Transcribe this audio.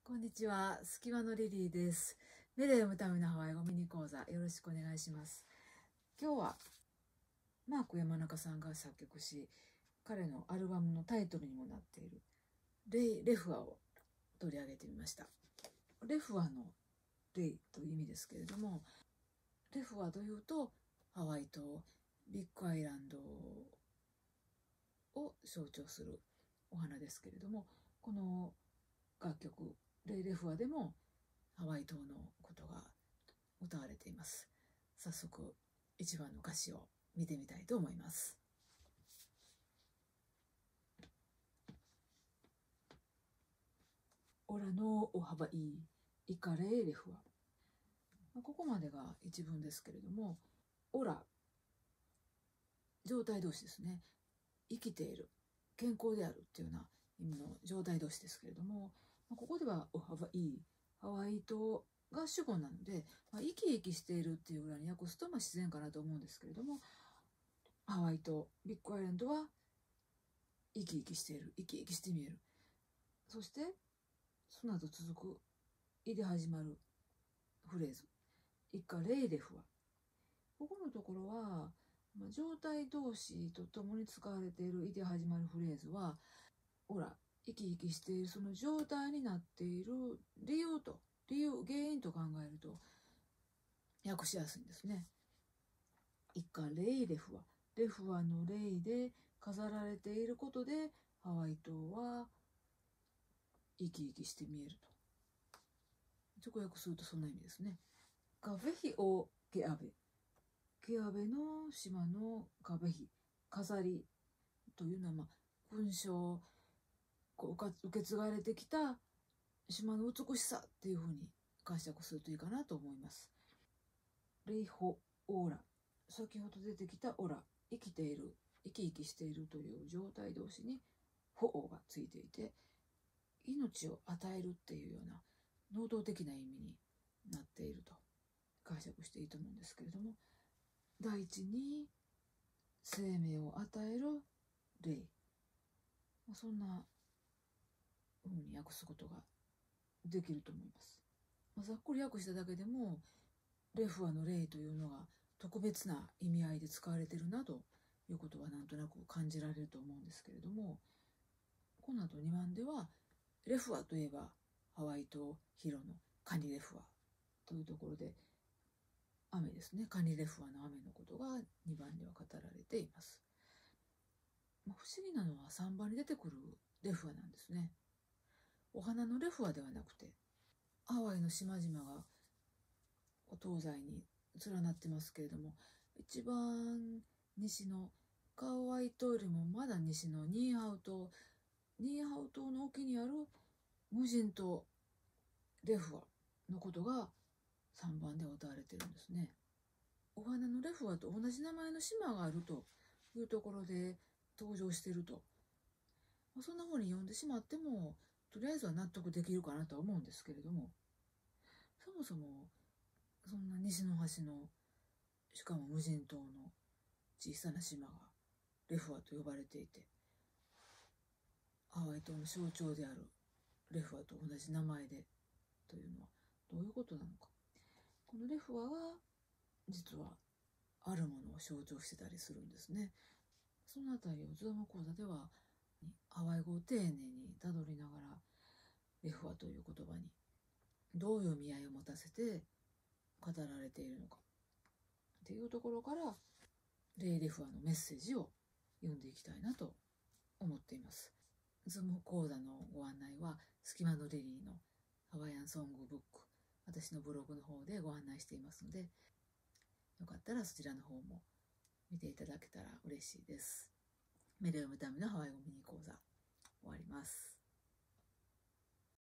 こんにちは、隙間のリリーです。メレ読むためのハワイ語ミニ講座、よろしくお願いします。今日はマーク山中さんが作曲し、彼のアルバムのタイトルにもなっているレフアを取り上げてみました。レフアのレイという意味ですけれども、レフアというとハワイ島ビッグアイランドを象徴するお花ですけれども、この楽曲レフアでもハワイ島のことが歌われています。早速1番の歌詞を見てみたいと思います。オラのおハワイイカレレフア。ここまでが一文ですけれども、オラ状態動詞ですね。生きている、健康であるっていうような意味の状態動詞ですけれども、ここではおハワイハワイ島が主語なので、生き生きしているっていうぐらいに訳すと自然かなと思うんですけれども、ハワイ島ビッグアイランドは生き生きしている、生き生きして見える。そしてその後続く「い」で始まるフレーズ「イカレイレフは」ここのところは、状態動詞とともに使われている「い」で始まるフレーズは、ほら生き生きしているその状態になっている理由、原因と考えると訳しやすいんですね。イカレイレフは、レフアのレイで飾られていることでハワイ島は生き生きして見えると。直訳するとそんな意味ですね。カベヒオケアベ、ケアベの島のカベヒ、飾りというのは勲章受け継がれてきた島の美しさっていうふうに解釈するといいかなと思います。レイホオーラ、先ほど出てきたオラ、生きている、生き生きしているという状態動詞にホオがついていて、命を与えるっていうような能動的な意味になっていると解釈していいと思うんですけれども、大地に生命を与える霊、そんな風に訳すことができると思います。ざっくり訳しただけでもレフアの霊というのが特別な意味合いで使われているなということはなんとなく感じられると思うんですけれども、この後2番ではレフアといえばハワイ島ヒロのカニレフアというところで雨ですね、カニレフアの雨のことが2番では語られています。不思議なのは3番に出てくるレフアなんですね。お花のレフアではなくて、ハワイの島々が東西に連なってますけれども、一番西のカウアイ島よりもまだ西のニーハウ島の沖にある無人島レフアのことが3番で歌われてるんですね。お花のレフアと同じ名前の島があるというところで登場していると、そんな風に読んでしまってもとりあえずは納得できるかなとは思うんですけれども、そもそもそんな西の端のしかも無人島の小さな島がレフアと呼ばれていて、ハワイ島の象徴であるレフアと同じ名前でというのはどういうことなのか。このレフアが実はあるものを象徴してたりするんですね。そのあたりをズーム講座ではハワイ語を丁寧にたどりながら、レフアという言葉にどういう意味合いを持たせて語られているのかっていうところからレフアのメッセージを読んでいきたいなと思っています。ズーム講座のご案内は隙間のリリーのハワイアンソングブック、私のブログの方でご案内していますので、よかったらそちらの方も見ていただけたら嬉しいです。メレ読むためのハワイ語ミニ講座終わります。